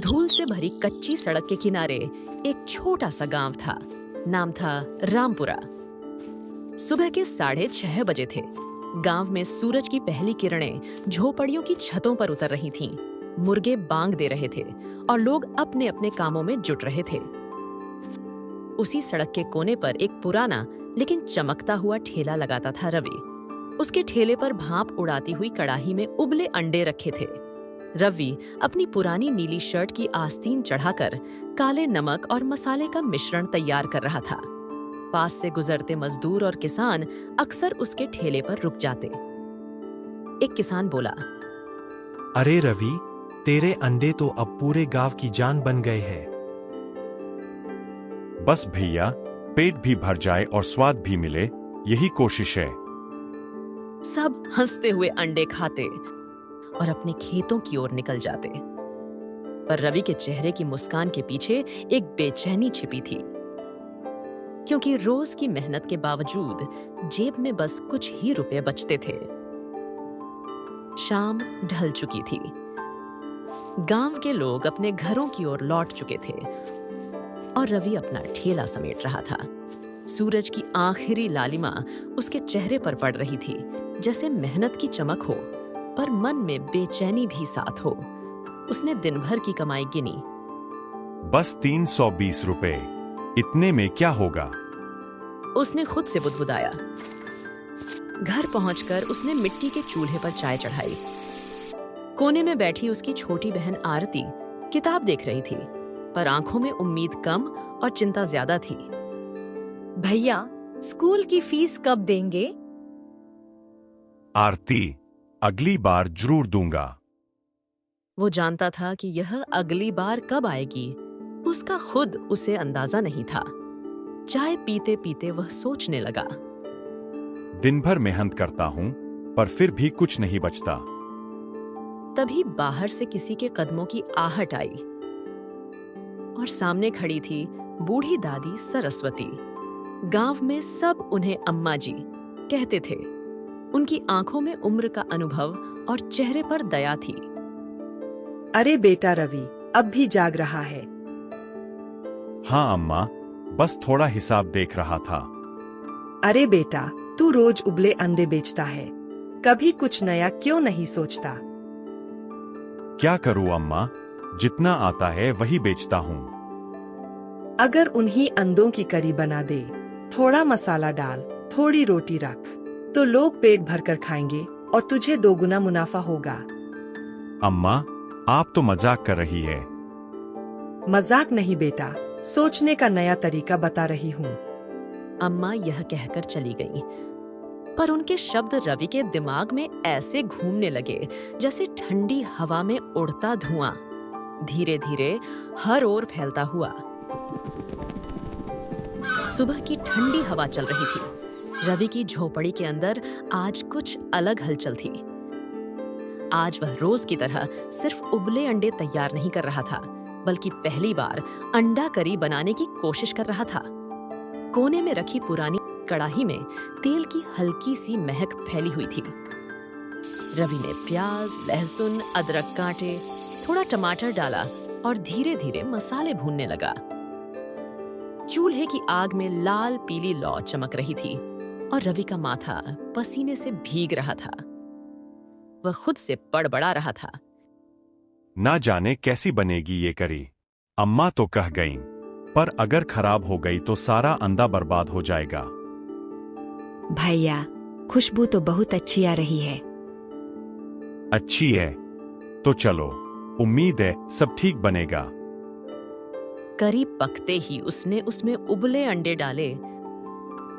धूल से भरी कच्ची सड़क के किनारे एक छोटा सा गांव था। नाम था रामपुरा। सुबह के 6:30 बजे थे। गांव में सूरज की पहली किरणें झोपड़ियों की छतों पर उतर रही थीं। मुर्गे बांग दे रहे थे और लोग अपने अपने कामों में जुट रहे थे। उसी सड़क के कोने पर एक पुराना लेकिन चमकता हुआ ठेला लगाता था रवि। उसके ठेले पर भाप उड़ाती हुई कड़ाही में उबले अंडे रखे थे। रवि अपनी पुरानी नीली शर्ट की आस्तीन चढ़ाकर काले नमक और मसाले का मिश्रण तैयार कर रहा था। पास से गुजरते मजदूर और किसान अक्सर उसके ठेले पर रुक जाते। एक किसान बोला, अरे रवि, तेरे अंडे तो अब पूरे गांव की जान बन गए हैं। बस भैया, पेट भी भर जाए और स्वाद भी मिले, यही कोशिश है। सब हंसते हुए अंडे खाते और अपने खेतों की ओर निकल जाते। पर रवि के चेहरे की मुस्कान के पीछे एक बेचैनी छिपी थी, क्योंकि रोज की मेहनत के बावजूद जेब में बस कुछ ही रुपए बचते थे। शाम ढल चुकी थी। गांव के लोग अपने घरों की ओर लौट चुके थे और रवि अपना ठेला समेट रहा था। सूरज की आखिरी लालिमा उसके चेहरे पर पड़ रही थी, जैसे मेहनत की चमक हो, पर मन में बेचैनी भी साथ हो। उसने दिन भर की कमाई गिनी। बस 320 रुपए, इतने में क्या होगा? उसने खुद से बुदबुदाया। घर पहुंचकर उसने मिट्टी के चूल्हे पर चाय चढ़ाई। कोने में बैठी उसकी छोटी बहन आरती किताब देख रही थी, पर आंखों में उम्मीद कम और चिंता ज्यादा थी। भैया, स्कूल की फीस कब देंगे? आरती, अगली बार जरूर दूंगा। वो जानता था कि यह अगली बार कब आएगी, उसका खुद उसे अंदाजा नहीं था। चाय पीते पीते वह सोचने लगा, दिन भर मेहनत करता हूं, पर फिर भी कुछ नहीं बचता। तभी बाहर से किसी के कदमों की आहट आई और सामने खड़ी थी बूढ़ी दादी सरस्वती। गांव में सब उन्हें अम्मा जी कहते थे। उनकी आंखों में उम्र का अनुभव और चेहरे पर दया थी। अरे बेटा रवि, अब भी जाग रहा है? हाँ अम्मा, बस थोड़ा हिसाब देख रहा था। अरे बेटा, तू रोज उबले अंडे बेचता है, कभी कुछ नया क्यों नहीं सोचता? क्या करूं अम्मा, जितना आता है वही बेचता हूं। अगर उन्हीं अंडों की करी बना दे, थोड़ा मसाला डाल, थोड़ी रोटी रख, तो लोग पेट भरकर खाएंगे और तुझे 2 गुना मुनाफा होगा। अम्मा, आप तो मजाक कर रही है। मजाक नहीं बेटा, सोचने का नया तरीका बता रही हूँ। अम्मा यह कहकर चली गई, पर उनके शब्द रवि के दिमाग में ऐसे घूमने लगे जैसे ठंडी हवा में उड़ता धुआं, धीरे धीरे हर ओर फैलता हुआ। सुबह की ठंडी हवा चल रही थी। रवि की झोपड़ी के अंदर आज कुछ अलग हलचल थी। आज वह रोज की तरह सिर्फ उबले अंडे तैयार नहीं कर रहा था, बल्कि पहली बार अंडा करी बनाने की कोशिश कर रहा था। कोने में रखी पुरानी कड़ाही में तेल की हल्की सी महक फैली हुई थी। रवि ने प्याज, लहसुन, अदरक काटे, थोड़ा टमाटर डाला और धीरे धीरे मसाले भूनने लगा। चूल्हे की आग में लाल पीली लौ चमक रही थी और रवि का माथा पसीने से भीग रहा था। वह खुद से बड़बड़ा रहा था, ना जाने कैसी बनेगी ये करी। अम्मा तो कह गईं, पर अगर खराब हो गई तो सारा अंडा बर्बाद हो जाएगा। भैया, खुशबू तो बहुत अच्छी आ रही है। अच्छी है तो चलो, उम्मीद है सब ठीक बनेगा। करीब पकते ही उसने उसमें उबले अंडे डाले,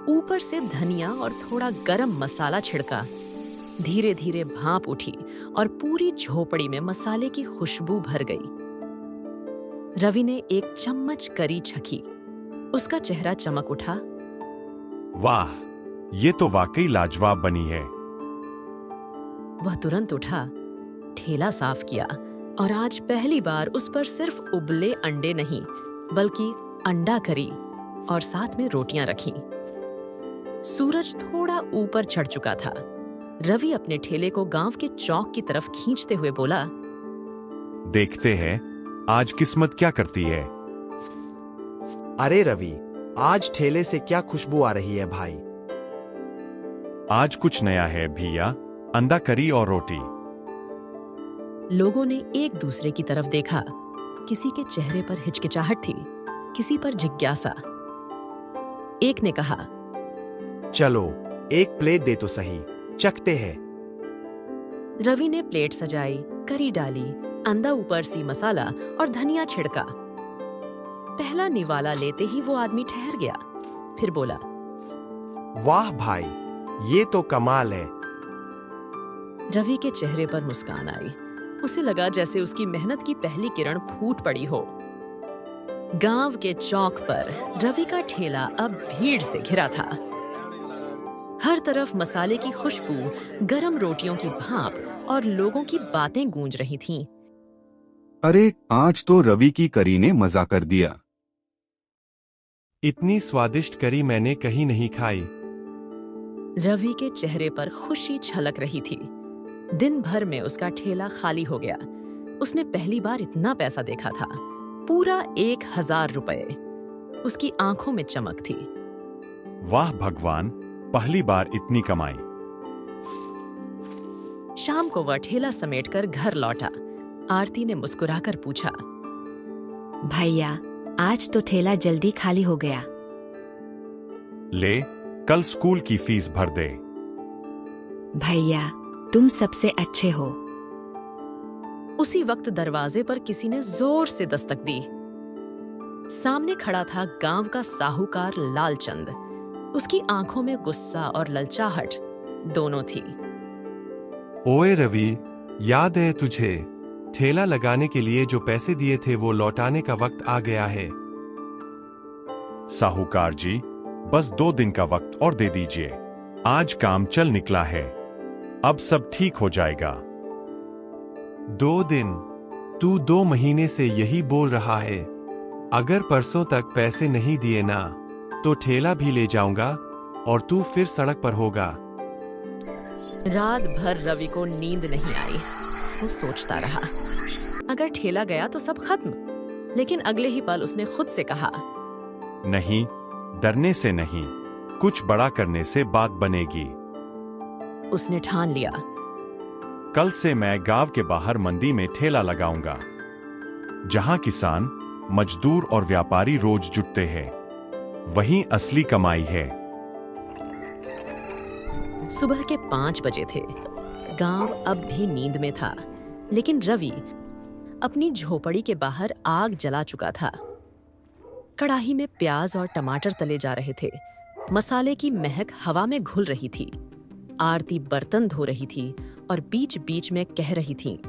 ऊपर से धनिया और थोड़ा गरम मसाला छिड़का। धीरे धीरे भाप उठी और पूरी झोपड़ी में मसाले की खुशबू भर गई। रवि ने एक चम्मच करी छकी। उसका चेहरा चमक उठा। वाह, ये तो वाकई लाजवाब बनी है। वह तुरंत उठा, ठेला साफ किया और आज पहली बार उस पर सिर्फ उबले अंडे नहीं, बल्कि अंडा करी और साथ में रोटियां रखीं। सूरज थोड़ा ऊपर चढ़ चुका था। रवि अपने ठेले को गांव के चौक की तरफ खींचते हुए बोला, देखते हैं आज किस्मत क्या करती है। अरे रवि, आज ठेले से क्या खुशबू आ रही है भाई? आज कुछ नया है भैया, अंडा करी और रोटी। लोगों ने एक दूसरे की तरफ देखा। किसी के चेहरे पर हिचकिचाहट थी, किसी पर जिज्ञासा। एक ने कहा, चलो एक प्लेट दे तो सही, चखते हैं। रवि ने प्लेट सजाई, करी डाली, अंडा ऊपर सी मसाला और धनिया छिड़का। पहला निवाला लेते ही वो आदमी ठहर गया, फिर बोला, वाह भाई, ये तो कमाल है। रवि के चेहरे पर मुस्कान आई। उसे लगा जैसे उसकी मेहनत की पहली किरण फूट पड़ी हो। गांव के चौक पर रवि का ठेला अब भीड़ से घिरा था। हर तरफ मसाले की खुशबू, गरम रोटियों की भाप और लोगों की बातें गूंज रही थीं। अरे आज तो रवि की करी ने मजा कर दिया। इतनी स्वादिष्ट करी मैंने कहीं नहीं खाई। रवि के चेहरे पर खुशी छलक रही थी। दिन भर में उसका ठेला खाली हो गया। उसने पहली बार इतना पैसा देखा था, पूरा 1000 रुपए। उसकी आंखों में चमक थी। वाह भगवान, पहली बार इतनी कमाई। शाम को वह ठेला समेटकर घर लौटा। आरती ने मुस्कुराकर पूछा, भैया आज तो ठेला जल्दी खाली हो गया। ले, कल स्कूल की फीस भर दे। भैया तुम सबसे अच्छे हो। उसी वक्त दरवाजे पर किसी ने जोर से दस्तक दी। सामने खड़ा था गांव का साहूकार लालचंद। उसकी आंखों में गुस्सा और ललचाहट दोनों थी। ओए रवि, याद है तुझे? ठेला लगाने के लिए जो पैसे दिए थे वो लौटाने का वक्त आ गया है। साहूकार जी, बस 2 दिन का वक्त और दे दीजिए। आज काम चल निकला है, अब सब ठीक हो जाएगा। 2 दिन? तू 2 महीने से यही बोल रहा है। अगर परसों तक पैसे नहीं दिए ना, तो ठेला भी ले जाऊंगा और तू फिर सड़क पर होगा। रात भर रवि को नींद नहीं आई। वो सोचता रहा, अगर ठेला गया तो सब खत्म। लेकिन अगले ही पल उसने खुद से कहा, नहीं, डरने से नहीं, कुछ बड़ा करने से बात बनेगी। उसने ठान लिया। कल से मैं गांव के बाहर मंडी में ठेला लगाऊंगा, जहां किसान, मजदूर और व्यापारी रोज जुटते हैं। वहीं असली कमाई है। सुबह के 5 बजे थे। गांव अब भी नींद में था, लेकिन रवि अपनी झोपड़ी के बाहर आग जला चुका था। कढ़ाई में प्याज और टमाटर तले जा रहे थे। मसाले की महक हवा में घुल रही थी। आरती बर्तन धो रही थी और बीच बीच में कह रही थी,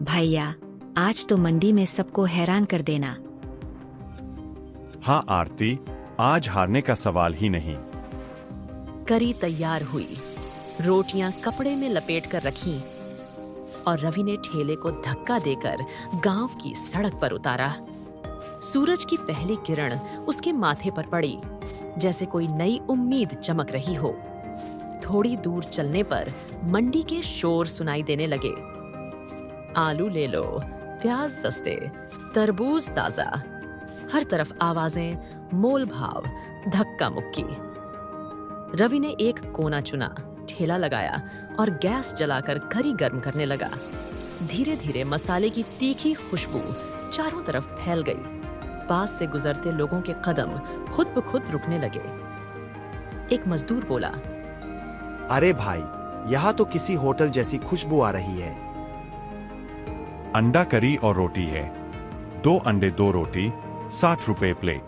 भैया आज तो मंडी में सबको हैरान कर देना। हाँ आरती, आज हारने का सवाल ही नहीं। करी तैयार हुई। रोटियां कपड़े में लपेट कर रखीं और रवि ने ठेले को धक्का देकर गांव की सड़क पर उतारा। सूरज की पहली किरण उसके माथे पर पड़ी, जैसे कोई नई उम्मीद चमक रही हो। थोड़ी दूर चलने पर मंडी के शोर सुनाई देने लगे। आलू ले लो, प्याज सस्ते, तरबूज ताजा। हर तरफ आवाजें, मोल भाव, धक्का मुक्की। रवि ने एक कोना चुना, ठेला लगाया और गैस जलाकर करी गर्म करने लगा। धीरे धीरे मसाले की तीखी खुशबू चारों तरफ फैल गई। पास से गुजरते लोगों के कदम खुद ब खुद रुकने लगे। एक मजदूर बोला, अरे भाई, यहाँ तो किसी होटल जैसी खुशबू आ रही है। अंडा करी और रोटी है। 2 अंडे 2 रोटी, 60 रुपए प्लेट।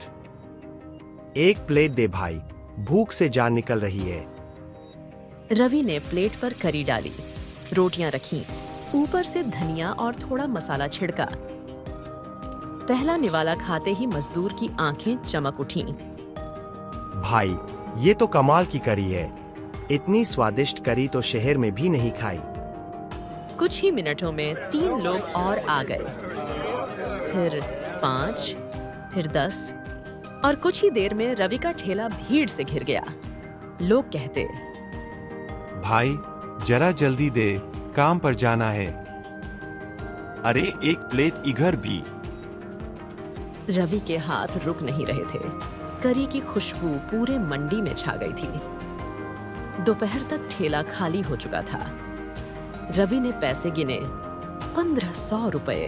एक प्लेट दे भाई, भूख से जान निकल रही है। रवि ने प्लेट पर करी डाली, रोटियां रखीं, ऊपर से धनिया और थोड़ा मसाला छिड़का। पहला निवाला खाते ही मजदूर की आंखें चमक उठीं। भाई, ये तो कमाल की करी है। इतनी स्वादिष्ट करी तो शहर में भी नहीं खाई। कुछ ही मिनटों में 3 लोग और आ गए, फिर 5, फिर 10 और कुछ ही देर में रवि का ठेला भीड़ से घिर गया। लोग कहते, भाई जरा जल्दी दे, काम पर जाना है। अरे एक प्लेट इधर भी। रवि के हाथ रुक नहीं रहे थे। करी की खुशबू पूरे मंडी में छा गई थी। दोपहर तक ठेला खाली हो चुका था। रवि ने पैसे गिने, 1500 रुपए।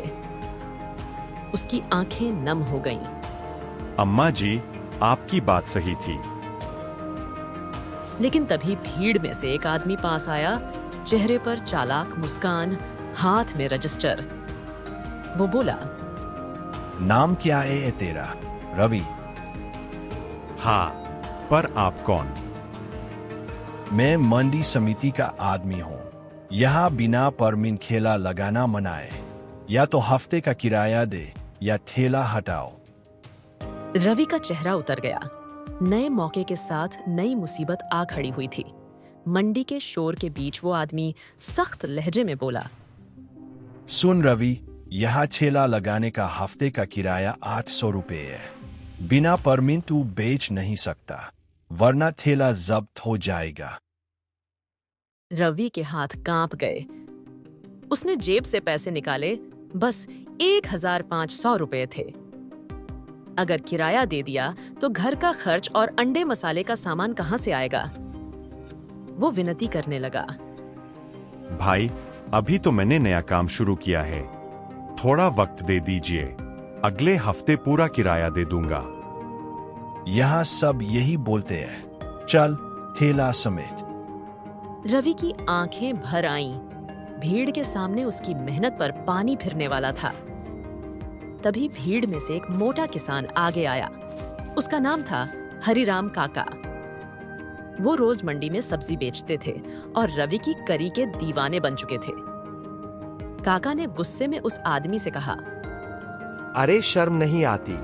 उसकी आंखें नम हो गईं। अम्मा जी, आपकी बात सही थी। लेकिन तभी भीड़ में से एक आदमी पास आया, चेहरे पर चालाक मुस्कान, हाथ में रजिस्टर। वो बोला, नाम क्या है तेरा? रवि। हाँ, पर आप कौन? मैं मंडी समिति का आदमी हूँ। यहाँ बिना परमिट ठेला लगाना मना है। या तो हफ्ते का किराया दे या ठेला हटाओ। रवि का चेहरा उतर गया। नए मौके के साथ नई मुसीबत आ खड़ी हुई थी। मंडी के शोर के बीच वो आदमी सख्त लहजे में बोला, सुन रवि, यहाँ ठेला लगाने का हफ्ते का किराया 800 रुपये है। बिना परमिट तू बेच नहीं सकता, वरना ठेला जब्त हो जाएगा। रवि के हाथ कांप गए। उसने जेब से पैसे निकाले। बस 1500 रुपये थे। अगर किराया दे दिया तो घर का खर्च और अंडे मसाले का सामान कहां से आएगा? वो विनती करने लगा, भाई अभी तो मैंने नया काम शुरू किया है, थोड़ा वक्त दे दीजिए, अगले हफ्ते पूरा किराया दे दूंगा। यहाँ सब यही बोलते हैं, चल ठेला समेत। रवि की आंखें भर आईं। भीड़ के सामने उसकी मेहनत पर पानी फिरने वाला था। तभी भीड़ में से एक मोटा किसान आगे आया। उसका नाम था हरिराम काका। वो रोज मंडी में सब्जी बेचते थे और रवि की करी के दीवाने बन चुके थे। काका ने गुस्से में उस आदमी से कहा, अरे शर्म नहीं आती?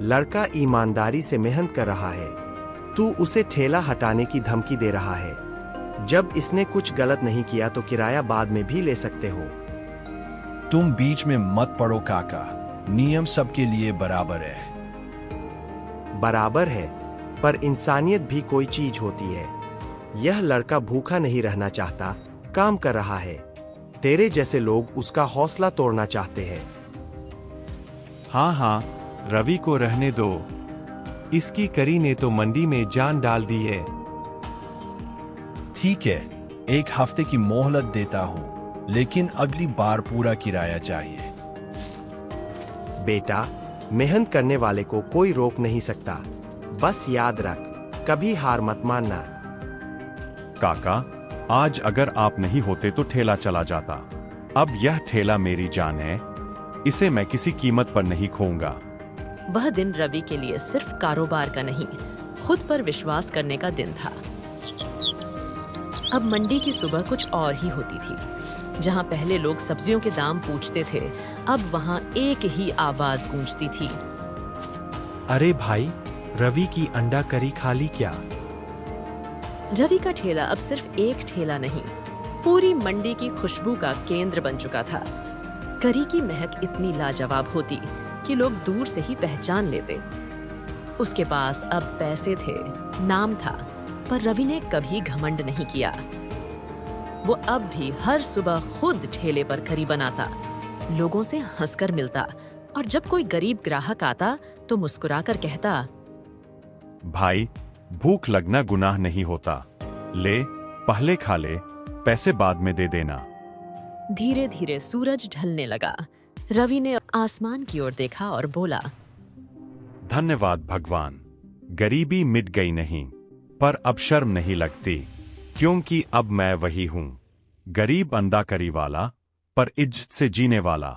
लड़का ईमानदारी से मेहनत कर रहा है, तू उसे ठेला हटाने की धमकी दे रहा है। जब इसने कुछ गलत नहीं किया तो किराया बाद में भी ले सकते हो। तुम बीच में मत पड़ो काका, नियम सबके लिए बराबर है। बराबर है, पर इंसानियत भी कोई चीज होती है। यह लड़का भूखा नहीं रहना चाहता, काम कर रहा है। तेरे जैसे लोग उसका हौसला तोड़ना चाहते हैं। हाँ हाँ, रवि को रहने दो। इसकी करी ने तो मंडी में जान डाल दी है। ठीक है, एक हफ्ते की मोहलत देता हूँ, लेकिन अगली बार पूरा किराया चाहिए। बेटा, मेहनत करने वाले को कोई रोक नहीं सकता। बस याद रख, कभी हार मत मानना। काका, आज अगर आप नहीं होते तो ठेला चला जाता। अब यह ठेला मेरी जान है, इसे मैं किसी कीमत पर नहीं खोऊंगा। वह दिन रवि के लिए सिर्फ कारोबार का नहीं, खुद पर विश्वास करने का दिन था। अब मंडी की सुबह कुछ और ही होती थी। जहां पहले लोग सब्जियों के दाम पूछते थे, अब वहां एक ही आवाज गूंजती थी, अरे भाई, रवि की अंडा करी खा ली क्या? रवि का ठेला अब सिर्फ एक ठेला नहीं, पूरी मंडी की खुशबू का केंद्र बन चुका था। करी की महक इतनी लाजवाब होती कि लोग दूर से ही पहचान लेते। उसके पास अब पैसे थे, नाम था, पर रवि ने कभी घमंड नहीं किया। वो अब भी हर सुबह खुद ठेले पर करी बनाता, लोगों से हंसकर मिलता, और जब कोई गरीब ग्राहक आता तो मुस्कुराकर कहता, भाई, भूख लगना गुनाह नहीं होता, ले पहले खा ले, पैसे बाद में दे देना। धीरे धीरे सूरज ढलने लगा। रवि ने आसमान की ओर देखा और बोला, धन्यवाद भगवान, गरीबी मिट गई नहीं, पर अब शर्म नहीं लगती, क्योंकि अब मैं वही हूं, गरीब अंडा करी वाला, पर इज्जत से जीने वाला।